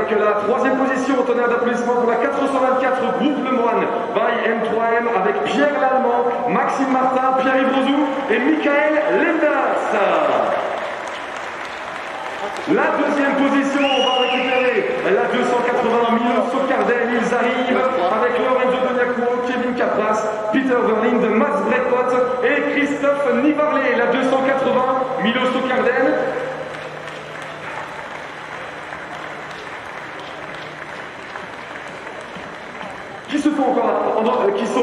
avec la troisième position, tonnerre d'applaudissements pour la 424 Groupe Lemoine by M3M avec Pierre Lallemand, Maxime Martin, Pierre-Yves Rozou et Michael Lendas. La deuxième position, on va récupérer la 280 Milo Socarden. Ils arrivent avec Lorenzo Doniaco, Kevin Capras, Peter Verlind, Mats Bredpot et Christophe Nivarlet. La 280 Milo Socarden. Qui se font encore, qui sont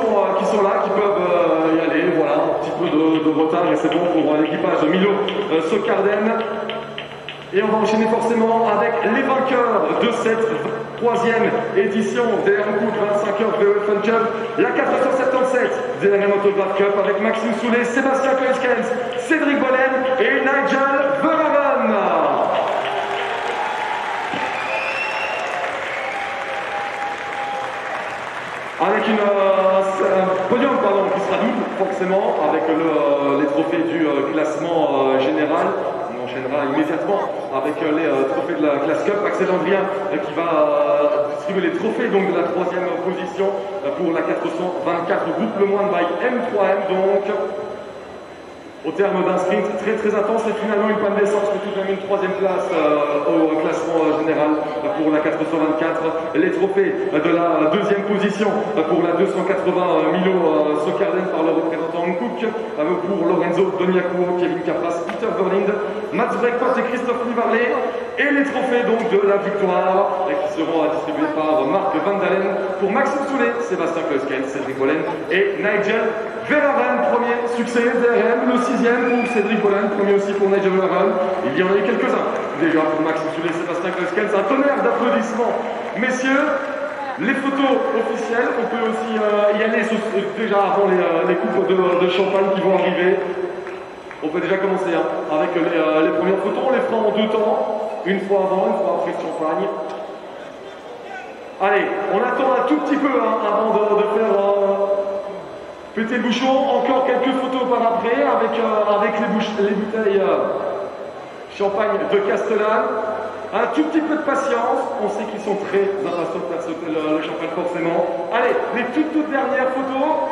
là, qui peuvent y aller. Voilà, un petit peu de retard et c'est bon pour l'équipage de Milo Socarden. Et on va enchaîner forcément avec les vainqueurs de cette troisième édition des Hankook 25 heures VOE Fun Cup, la 477 DRM Autograph Cup avec Maxime Soulet, Sébastien Kloeskens, Cédric Bollen et Nigel Verhaeren. Avec un podium qui sera double forcément avec les trophées du classement général. On enchaînera immédiatement avec les trophées de la classe Cup. Axel Andrien qui va distribuer les trophées donc, de la troisième position pour la 424 Groupe Lemoine by M3M. Donc, au terme d'un sprint très intense et finalement une panne d'essence, mais tout de même une troisième place au classement général pour la 424. Les trophées de la deuxième position pour la 280 Milo Socarden par le représentant Hankook, pour Lorenzo Doniaco, Kevin Capras, Peter Verlind, Mats Bredpot et Christophe Nivarlet. Et les trophées donc de la victoire qui seront distribués par Marc Van Dalen pour Maxime Soulet, Sébastien Kloeskens, Cédric Bollen et Nigel Verhaeren. Premier succès DRM, le sixième pour Cédric Bollen, premier aussi pour Nigel Verhaeren. Il y en a eu quelques-uns déjà pour Maxime Soulet, Sébastien Kloeskens. Un tonnerre d'applaudissements, messieurs. Les photos officielles, on peut aussi y aller déjà avant les coupes de champagne qui vont arriver. On peut déjà commencer avec les premières photos, on les fera en deux temps. Une fois avant, une fois après le champagne. Allez, on attend un tout petit peu avant de faire péter le bouchon. Encore quelques photos par après avec les bouteilles champagne de Castellane. Un tout petit peu de patience. On sait qu'ils sont très impatients de faire sauter le champagne forcément. Allez, les toutes dernières photos.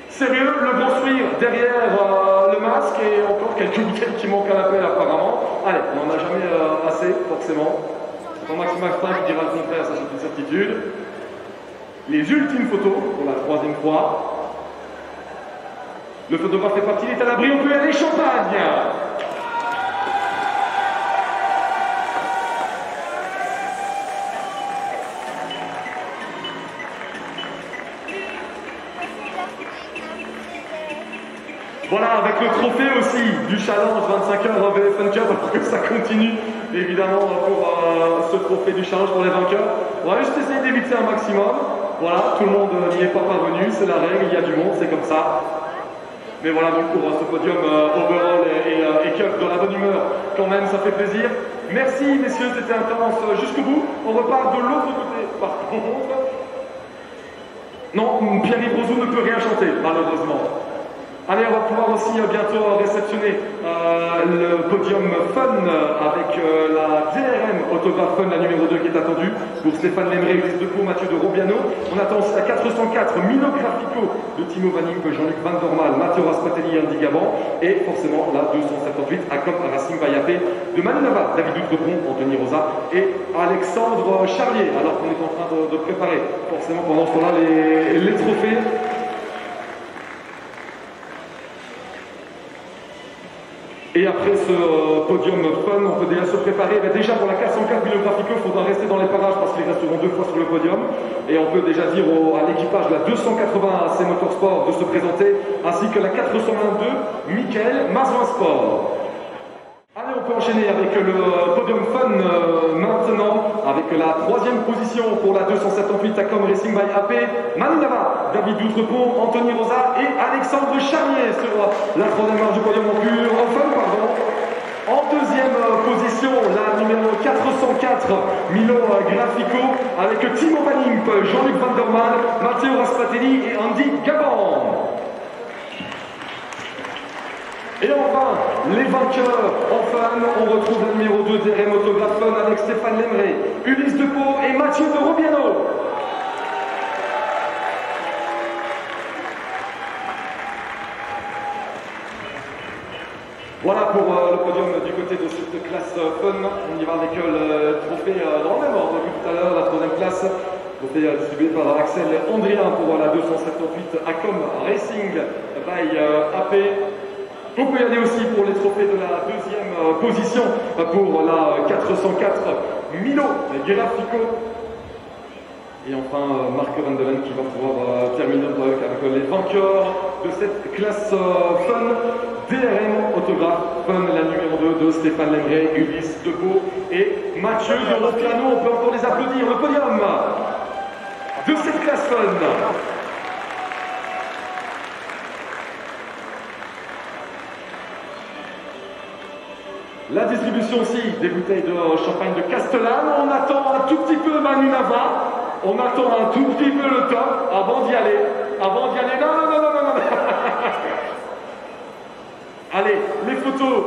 Sérieux, le grand sourire derrière le masque et encore quelques bouteilles qui manquent à l'appel apparemment. Allez, on n'en a jamais assez, forcément. Quand Maxime Martin qui dira le contraire, ça c'est une certitude. Les ultimes photos, pour la troisième fois. Le photographe est parti, il est à l'abri, on peut y aller, champagne. Voilà, avec le trophée aussi du challenge 25 heures VF Fun Cup, alors que ça continue évidemment pour ce trophée du challenge pour les vainqueurs. On va juste essayer d'éviter un maximum. Voilà, tout le monde n'y est pas parvenu, c'est la règle, il y a du monde, c'est comme ça. Mais voilà, donc pour ce podium overall et cup de la bonne humeur, quand même, ça fait plaisir. Merci messieurs, c'était intense jusqu'au bout. On repart de l'autre côté, par contre. Non, Pierre-Yves Rozou ne peut rien chanter, malheureusement. Allez, on va pouvoir aussi bientôt réceptionner le podium Fun avec la DRM Autograph Fun, la numéro 2 qui est attendue pour Stéphane Lemray, Ulysse Decour, Mathieu de Robiano. On attend aussi la 404 Milo Grafico de Timo Vanimp, Jean-Luc Van Dormal, Matteo Raspatelli, Andy Gaban. Et forcément la 278 Acom Racing Bayapé de Maninova, David Outrebon, Anthony Rosa et Alexandre Charlier. Alors qu'on est en train de préparer forcément pendant ce temps-là les trophées. Et après ce podium Fun, on peut déjà se préparer. Mais déjà pour la 404 Milo Grafico, il faudra rester dans les parages parce qu'ils resteront deux fois sur le podium. Et on peut déjà dire à l'équipage de la 280 AC Motorsport de se présenter, ainsi que la 422 Michael Mazouin Sport. Allez, on peut enchaîner avec le podium Fun maintenant, avec la troisième position pour la 278 Acom Racing by AP, Maninova, David Outrebon, Anthony Rosa et Alexandre Charlier sur la troisième marche du podium en Fun, pardon. En deuxième position, la numéro 404 Milo Grafico avec Timo Vanimp, Jean-Luc Van Dormal, Matteo Raspatelli et Andy Gaban. Et enfin, les vainqueurs en fun, on retrouve le numéro 2 DRM Autographe Fun avec Stéphane Lemray, Ulysse Depot et Mathieu de Robiano. Voilà pour le podium du côté de cette classe fun. On y va avec le trophée dans le même ordre que tout à l'heure, la troisième classe. Trophée distribué par Axel Andrien pour la 278 Acom Racing by AP. On peut y aller aussi pour les trophées de la deuxième position pour la 404 Milo Grafico. Et enfin Marc Van Delen qui va pouvoir terminer avec les vainqueurs de cette classe fun. DRM Autographe Fun, la numéro 2 de Stéphane Lemray, Ulysse Depot et Mathieu de Robiano. On peut encore les applaudir. Le podium de cette classe fun. La distribution aussi des bouteilles de champagne de Castellane. On attend un tout petit peu Manu Nava. On attend un tout petit peu le top avant d'y aller. Avant d'y aller. Non, non, non, non, non, non. Allez, les photos.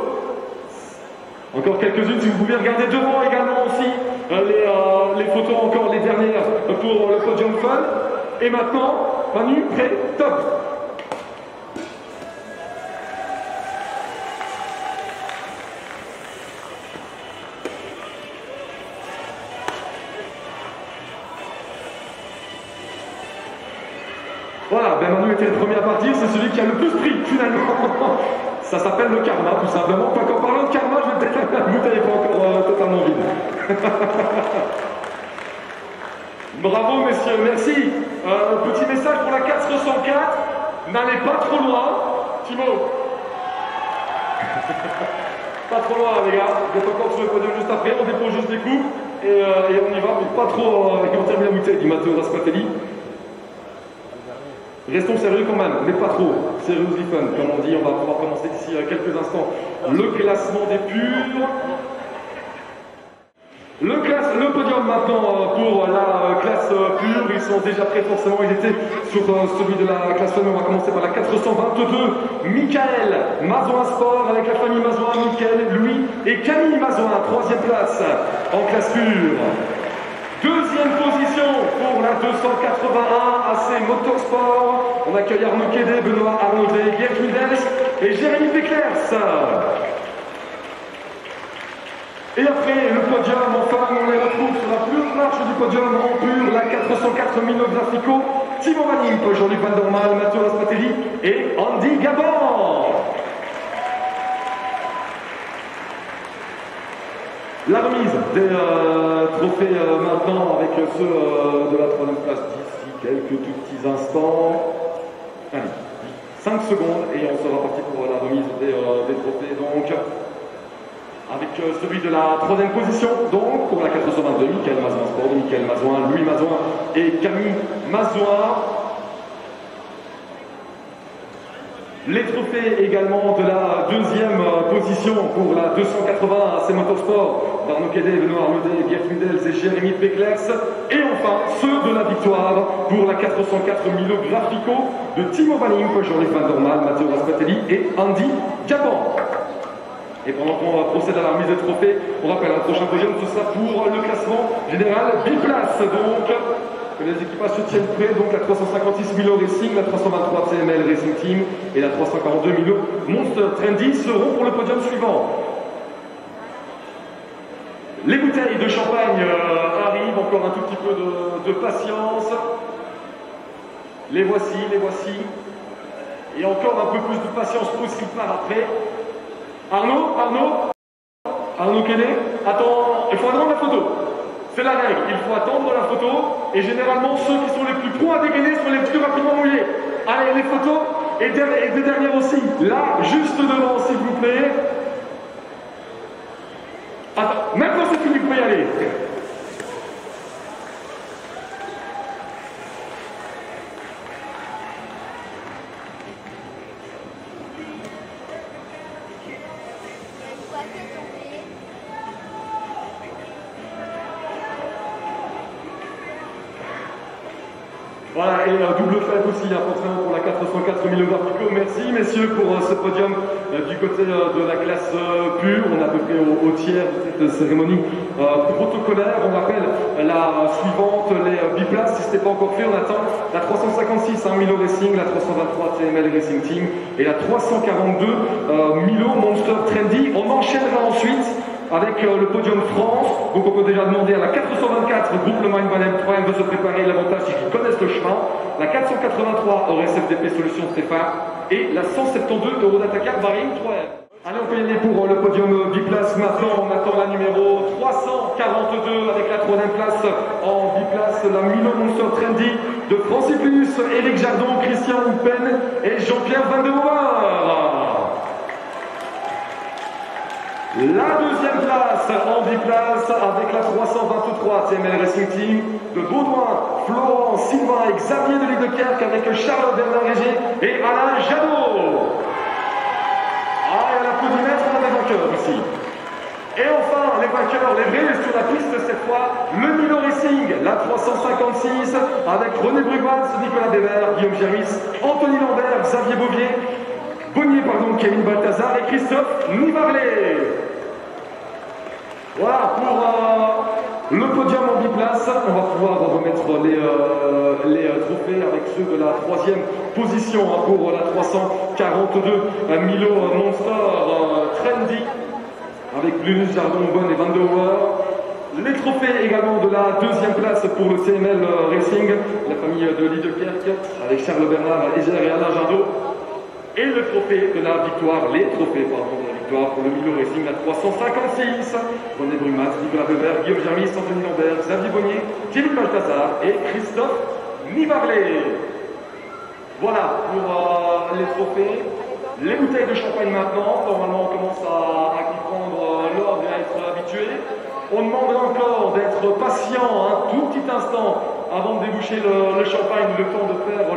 Encore quelques-unes, si vous pouvez regarder devant également aussi les photos, encore les dernières pour le podium fun. Et maintenant, Manu, prêt, top. Voilà, ben Manu était le premier à partir, c'est celui qui a le plus pris finalement. Ça s'appelle le karma, tout simplement. En parlant de karma, je vais peut-être la bouteille n'est pas encore totalement vide. Bravo messieurs, merci. Petit message pour la 404, n'allez pas trop loin. Timo. Pas trop loin les gars, vous êtes encore sur le podium juste après, on dépose juste des coups et on y va, mais pas trop, et on termine la bouteille, dit Matteo Raspatelli. Restons sérieux quand même, mais pas trop. Seriously fun, comme on dit, on va pouvoir commencer d'ici quelques instants. Le classement des purs. Le podium maintenant pour la classe pure. Ils sont déjà prêts forcément, ils étaient sur celui de la classe fun. On va commencer par la 422. Michael Mazouin Sport avec la famille Mazouin, Michael, Louis et Camille Mazouin. Troisième place en classe pure. Deuxième position pour la 281 AC Motorsport. On accueille Arnaud Quédet, Benoît Arnaudet, Gert Wilders et Jérémy Péclers. Et après le podium, enfin on les retrouve sur la plus marche du podium en pur, la 404 Milo Grafico, Thibaut Vanimp, Jean-Luc Van Dormal, Mathieu Raspatelli et Andy Gabon. La remise des trophées maintenant avec ceux de la troisième place d'ici quelques tout petits instants. Allez, 5 secondes et on sera parti pour la remise des trophées. Donc, avec celui de la troisième position, donc pour la 422, Michael Mazouin Sport, Michael Mazouin, Louis Mazouin et Camille Mazouin. Les trophées également de la deuxième position pour la 280 AC Motorsport d'Arnaud Quédet, Benoît Arnaudet, Gert Wilders et Jérémy Péclers. Et enfin ceux de la victoire pour la 404 Milo Grafico de Thibaut Vanimp, Jean-Luc Van Dormal, Mathieu Raspatelli et Andy Gabon. Et pendant qu'on procède à la remise des trophées, on rappelle un prochain podium, ce sera pour le classement général biplace. Donc les équipages se tiennent prêts, donc la 356 Milo Racing, la 323 CML Racing Team et la 342 Milo Monster Trendy seront pour le podium suivant. Les bouteilles de champagne arrivent, encore un tout petit peu de patience. Les voici, les voici. Et encore un peu plus de patience aussi par après. Arnaud Quédet, attends, il faut attendre la photo. C'est la règle, il faut attendre la photo et généralement ceux qui sont les plus pros à dégainer sont les plus rapidement mouillés. Allez, les photos et des dernières aussi. Là, juste devant, s'il vous plaît. Attends, maintenant c'est fini, vous pouvez y aller. Voilà, et double fête aussi, forcément pour la 404 000 verticaux. Merci messieurs pour ce podium du côté de la classe pure. On est à peu près au tiers de cette cérémonie protocolaire. On rappelle la suivante, les biplaces, si ce n'était pas encore fait, on attend la 356 Milo Racing, la 323 TML Racing Team et la 342 Milo Monster Trendy. On enchaînera ensuite avec le podium France. Donc on peut déjà demander à la 424 groupe Le Mans Valem 3M de se préparer, l'avantage c'est qu'ils connaissent le chemin. La 483 FDP Solutions Stéphane et la 172 Eurodatacar Bahreïn 3M. Allez, on peut y aller pour le podium biplace maintenant. On attend la numéro 342 avec la troisième place en biplace, la Milo Monster Trendy de Francis Plus, Éric Jardon, Christian Houpen et Jean-Pierre Van de Hover. La deuxième place en biplace avec la 323 TML Racing Team de Baudouin, Florent, Sylvain et Xavier de Lidekerk avec Charles Bernard Régé et Alain Jadot. Ah, et à l'applaudimètre, on a des vainqueurs ici. Et enfin, les vainqueurs, les vrais sur la piste cette fois, le Milo Racing, la 356 avec René Brugmans, Nicolas Dever, Guillaume Géris, Anthony Lambert, Xavier Bonnier, Kevin Balthazar et Christophe Nivarlet. Voilà pour le podium en biplace. On va pouvoir remettre les trophées avec ceux de la troisième position pour la 342 Milo Monster Trendy avec Blunus, Jardon, Bonne et Van de Hover. Les trophées également de la deuxième place pour le CML Racing, la famille de Lidekerk avec Charles Bernard, Eger et Alain Jardot. Et le trophée de la victoire, les trophées de la victoire pour le Milo Racing, la 356, René Brumas, Nicolas Weber, Guillaume Germis, Anthony Lambert, Xavier Bonnier, Kevin Balthazar et Christophe Nivarlet. Voilà pour les trophées. Les bouteilles de champagne maintenant, normalement on commence à y prendre l'ordre et à être habitué. On demande encore d'être patient un tout petit instant avant de déboucher le champagne, le temps de faire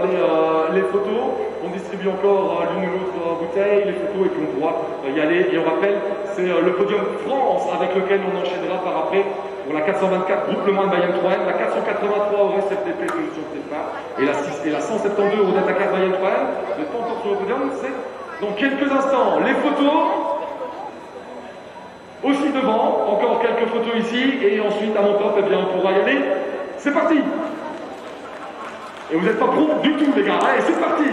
les photos. On distribue encore l'une ou l'autre bouteille, les photos, et puis on pourra y aller. Et on rappelle, c'est le podium France avec lequel on enchaînera par après pour la 424 groupe Le Mans Bayern 3M, la 483 au FDP Solutions Stéphane et la 172 au Datacar Bayern 3M. Le temps encore sur le podium, c'est dans quelques instants. Les photos. Aussi devant, encore quelques photos ici, et ensuite à mon top, eh bien, on pourra y aller. C'est parti! Et vous n'êtes pas pros du tout, les gars. Allez, c'est parti!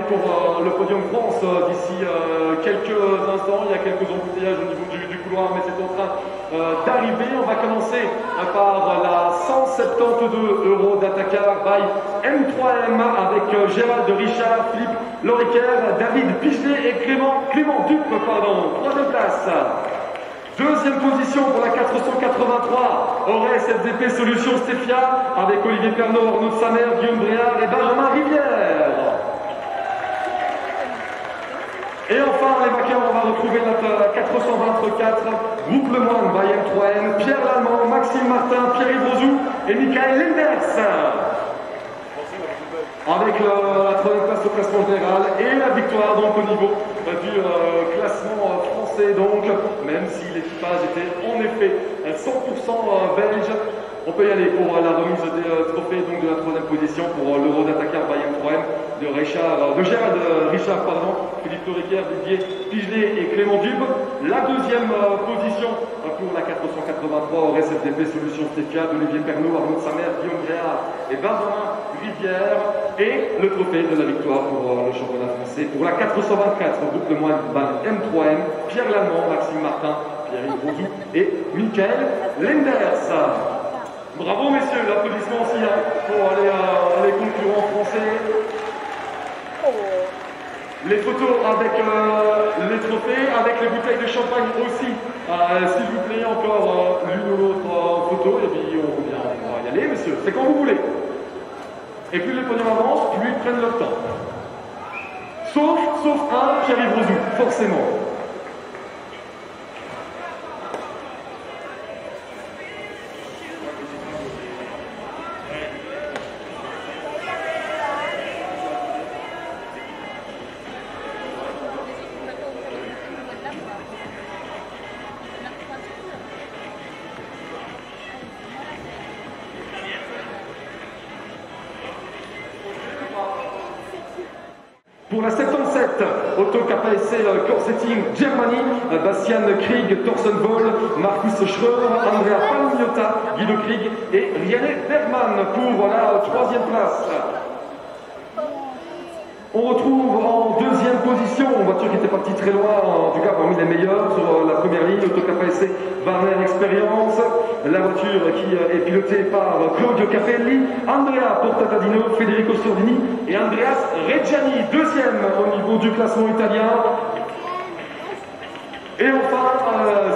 Pour le podium France d'ici quelques instants. Il y a quelques embouteillages au niveau du couloir, mais c'est en train d'arriver. On va commencer par la 172 Eurodatacar by M3M avec Gérald Richard, Philippe Loriquer, David Pichelet et Clément Duc, troisième place. Deuxième position pour la 483 Ores FDP Solutions Stéphia avec Olivier Pernod, Arnaud de Samer, Guillaume Briard et Benjamin Rivière. Et enfin, les vainqueurs, on va retrouver notre 424 groupe Le Mans Bayern 3M, Pierre Lallemand, Maxime Martin, Pierre-Yves Rozou et Michael Lenders. Avec la troisième place au classement général et la victoire donc au niveau du classement français, donc même si l'équipage était en effet 100% belge. On peut y aller pour la remise des trophées donc de la troisième position pour l'Euro d'Attaquer by M3M de Gérald Richard, Philippe Toriquer, Didier Pigelet et Clément Dube. La deuxième position pour la 483 au RSFDP Solutions Stéphia d'Olivier Pernaud, Arnaud Samer, Guillaume Gréard et Benjamin Rivière. Et le trophée de la victoire pour le championnat français pour la 424 groupe de moins M3M, Pierre Lallemand, Maxime Martin, Pierre-Yves Rozou et Michael Lenders. Bravo messieurs, l'applaudissement aussi pour les concurrents français. Les photos avec les trophées, avec les bouteilles de champagne aussi. S'il vous plaît, encore l'une ou l'autre photo, et puis on va y aller messieurs, c'est quand vous voulez. Et plus les podiums avancent, plus ils prennent leur temps. Sauf un, Pierre-Yves Rozou, forcément. Pour la 77, Auto KPSC Corsetting Germany, Bastian Krieg, Thorsten Voll, Markus Schröer, Andrea Palmiotta, Guido Krieg et Rianne Bergman pour la troisième place. On retrouve en deuxième position, une voiture qui était partie très loin, en tout cas parmi les meilleures sur la première ligne, Auto KPSC Warner Experience. La voiture qui est pilotée par Claudio Capelli, Andrea Portatadino, Federico Sordini et Andreas Reggiani, deuxième au niveau du classement italien. Et enfin,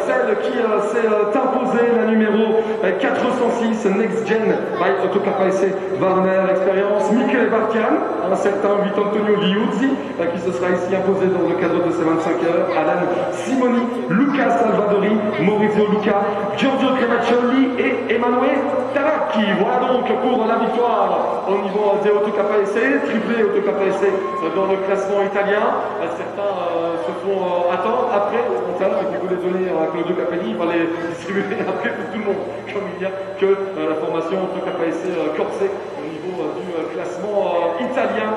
celle qui s'est imposée, la numéro 406, Next Gen by Auto KPSC Warner Experience, Michele Bartian, un certain Vittorio Liuzzi, qui se sera ici imposé dans le cadre de ces 25 heures, Alan Simoni, Luca Salvadori, Maurizio Luca, Giorgio Cremaccioli et Emanuele Taracchi. Voilà donc pour la victoire au niveau des Auto KPSC, triplé Auto KPSC dans le classement italien. Certains se font attendre après. Que vous les donner à Claudio Capelli, il va les distribuer après pour tout le monde, comme il n'y a que la formation Auto KPSC Corse au niveau du classement italien.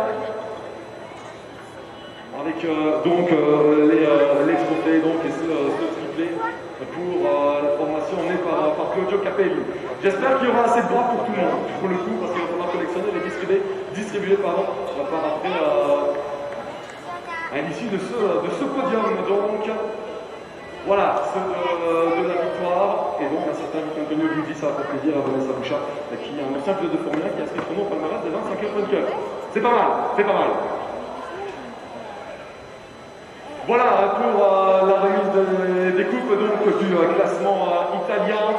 Avec donc les trophées donc, et ce triplé pour la formation menée par Claudio Capelli. J'espère qu'il y aura assez de bras pour tout le monde, pour le coup, parce qu'il va falloir collectionner et distribuer par après à l'issue de ce podium. Donc, voilà, de la victoire. Et donc, un certain Antonio Luigi, ça va faire plaisir à Vanessa Bouchard, qui est un ancien pilote de Formule 1 qui a inscrit son nom au palmarès des 25 heures vainqueurs. C'est pas mal, c'est pas mal. Voilà pour la remise des coupes donc, du classement italien.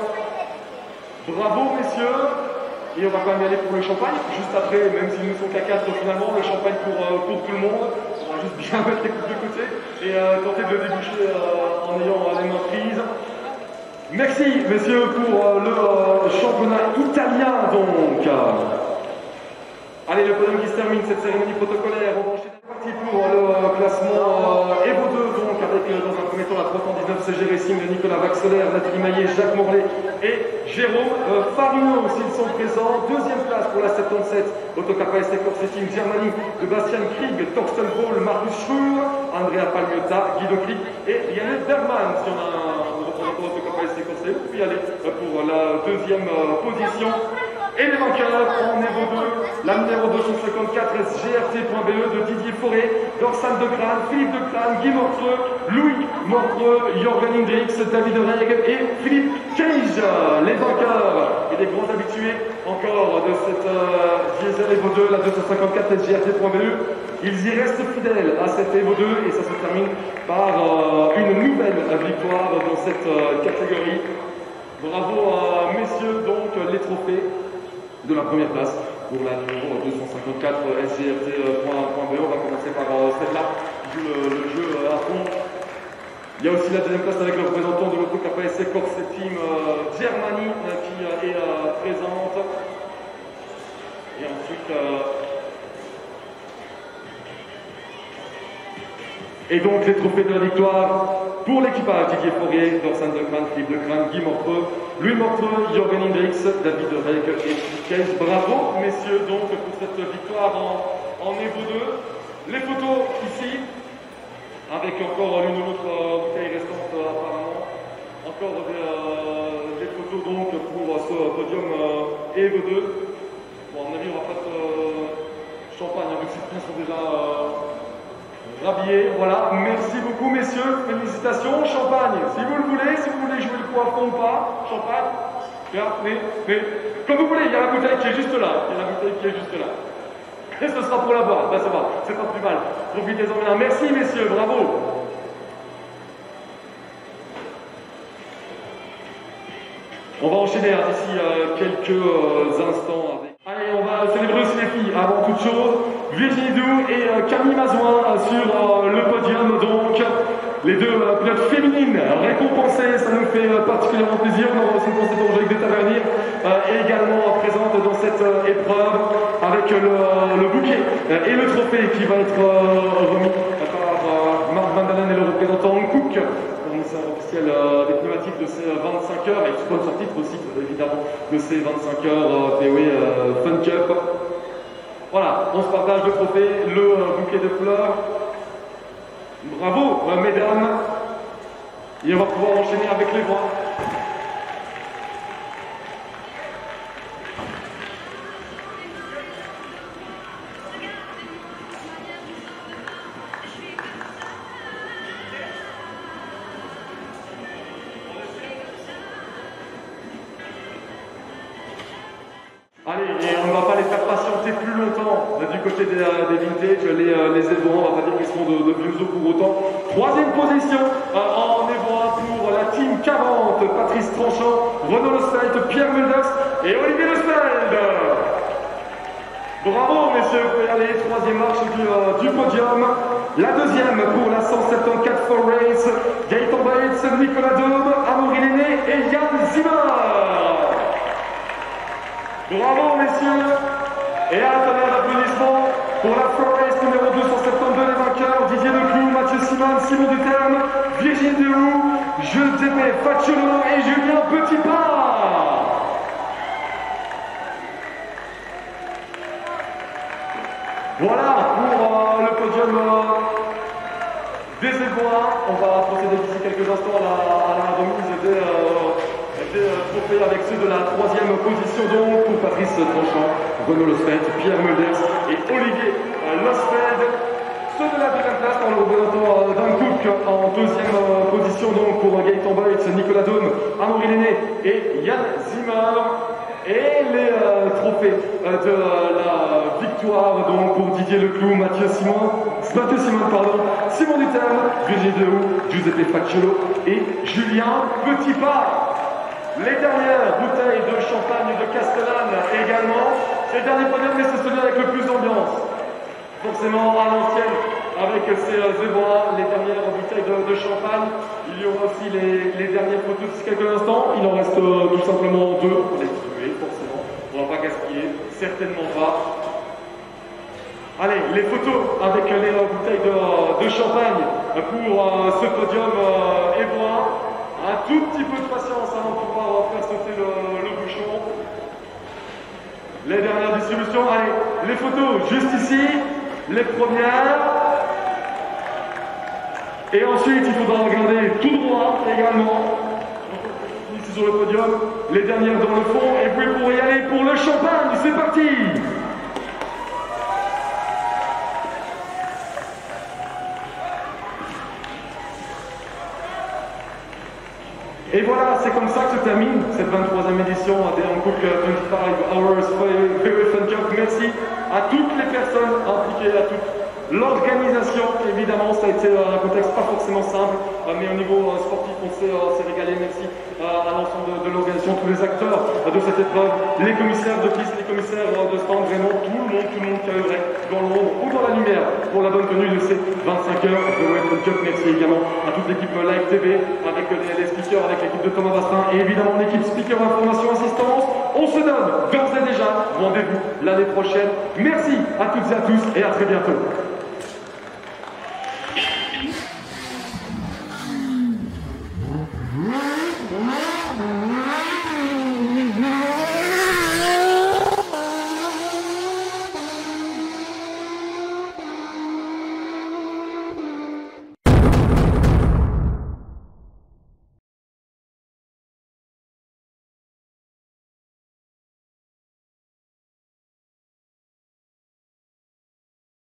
Bravo, messieurs. Et on va quand même y aller pour le champagne, juste après, même s'ils ne sont qu'à 4 finalement, le champagne pour tout le monde. On va juste bien mettre les coupes de côté et tenter de le déboucher en ayant les mains prises. Merci messieurs pour le championnat italien donc. Allez, le podium qui se termine, cette cérémonie protocolaire. On va enchaîner parti pour le classement Evo 2 donc avec dans un premier temps la 319 CG Racing de Nicolas Vaxelaire, Nathalie Maillet, Jacques Morlet et Jérôme Farino s'ils sont présents. Deuxième place pour la 77 Auto KPSC Corsetting Germany de Bastian Krieg, Thorsten Voll, Markus Schröer, Andrea Palmiotta, Guido Krieg et Rianne Bergman. Si on a un représentant Auto KPSC Corsetting, vous pouvez aller pour la deuxième position. Et les vainqueurs en Evo 2, la numéro 254 SGRT.be de Didier Forêt, Dorsan de Crane, Philippe de Crane, Guy Mortreux, Louis Mortreux, Jorgen Hendrix, David Reg et Philippe Cage. Les vainqueurs et des grands habitués encore de cette diesel Evo 2, la 254 SGRT.be. Ils y restent fidèles à cette Evo 2 et ça se termine par une nouvelle victoire dans cette catégorie. Bravo à messieurs, donc les trophées de la première place pour la numéro 254 SGRT.be. On va commencer par celle-là qui joue le jeu à fond. Il y a aussi la deuxième place avec le représentant de l'Auto KPSC Corsetting Germany qui est présente. Et ensuite... Et donc les trophées de la victoire. Pour l'équipage, Didier Faurier, Dorsan de Crane, Philippe de Crane, Guy Mortreux, Louis Mortreux, Jorgen Hendricks, David Reg et Kees. Bravo, messieurs, donc, pour cette victoire en Evo 2. Les photos ici, avec encore l'une ou l'autre bouteille restante apparemment. Encore des photos donc pour ce podium Evo 2. Bon, à mon avis, on va pas de champagne, vu que ces sont déjà rhabillés. Voilà, merci beaucoup, messieurs. Félicitations. Champagne, si vous le voulez, si vous voulez jouer le coup à fond ou pas. Champagne. Mais, comme vous voulez, il y a la bouteille qui est juste là. Il y a la bouteille qui est juste là. Et ce sera pour la boire. Ben, ça va, c'est pas plus mal. Profitez-en bien. Merci, messieurs. Bravo. On va enchaîner d'ici quelques instants avec... Allez, on va célébrer aussi les filles. Avant toute chose, Virginie Doux et Camille Mazouin sur le podium. Donc, les deux pilotes féminines récompensées, ça nous fait particulièrement plaisir. On aura aussi une pensée pour Angélique Tavernier, également présente dans cette épreuve avec le bouquet et le trophée qui va être remis par Marc Van Dalen et le représentant Cook. Officiel des pneumatiques de ces 25 heures et sponsor titre aussi évidemment de ces 25 heures POE Fun Cup. Voilà, on se partage le trophée, le bouquet de fleurs. Bravo mesdames. Et on va pouvoir enchaîner avec les voix. Allez, et on ne va pas les faire patienter plus longtemps du côté des vintage, les Evo 1, on va pas dire qu'ils seront de vieux os pour autant. Troisième position en Evo 1 pour la team 40, Patrice Tranchant, Renaud Losfeld, Pierre Mulders et Olivier Losfeld. Bravo messieurs, vous pouvez aller, troisième marche du podium. La deuxième pour la 174 for Race, Gaëtan Baetz, Nicolas Daube, Amaury Lenné et Yann Zimmer. Bravo messieurs, et à la tonnerre d'applaudissements pour la Forest numéro 272, les vainqueurs, Didier Declou, Mathieu Simon, Simon Duterme, Virginie Dehoux, Giuseppe Facciolo et Julien Petitpas. Voilà pour le podium des Evo 1. On va procéder d'ici quelques instants à la remise des trophées avec ceux de la troisième position donc pour Patrice Tranchant, Renaud Losfeld, Pierre Mulders et Olivier Losfeld. Ceux de la deuxième place par le représentant Dan Cook en deuxième position donc pour Gaëtan Baetz, Nicolas Daube, Amaury Lenné et Yann Zimmer. Et les trophées de la victoire donc pour Didier Leclou, Mathieu Simon, Simon Duterme, Virginie Dehoux, Giuseppe Facciolo et Julien Petitpas. Les dernières bouteilles de champagne de Castellane également. C'est le dernier podium, mais c'est celui avec le plus d'ambiance. Forcément à l'ancienne, avec ces Evo 1, les dernières bouteilles de champagne. Il y aura aussi les dernières photos d'ici quelques instants. Il en reste tout simplement deux pour les distribuer, forcément. On ne va pas gaspiller, certainement pas. Allez, les photos avec les bouteilles de champagne pour ce podium Evo 1. Un tout petit peu de patience avant de pouvoir faire sauter le bouchon. Les dernières distributions, allez, les photos juste ici, les premières. Et ensuite, il faudra regarder tout droit également. Ici sur le podium, les dernières dans le fond. Et puis pour y aller pour le champagne, c'est parti! Et voilà, c'est comme ça que se termine cette 23e édition des Hankook 25 Hours Very Fun Cup. Merci à toutes les personnes impliquées, à toute l'organisation. Évidemment, ça a été un contexte pas forcément simple, mais au niveau sportif, on s'est régalé. Merci à l'ensemble de l'organisation, tous les acteurs de cette épreuve, les commissaires de piste, les commissaires de stand, vraiment tout le monde qui a œuvré dans l'ombre ou dans la lumière pour la bonne tenue de ces 25 heures de Very Fun Cup. Merci également à toute l'équipe Live TV, avec les speakers, avec l'équipe de Thomas Bastrin et évidemment l'équipe Speaker Information Assistance. On se donne d'ores et déjà rendez-vous l'année prochaine. Merci à toutes et à tous et à très bientôt.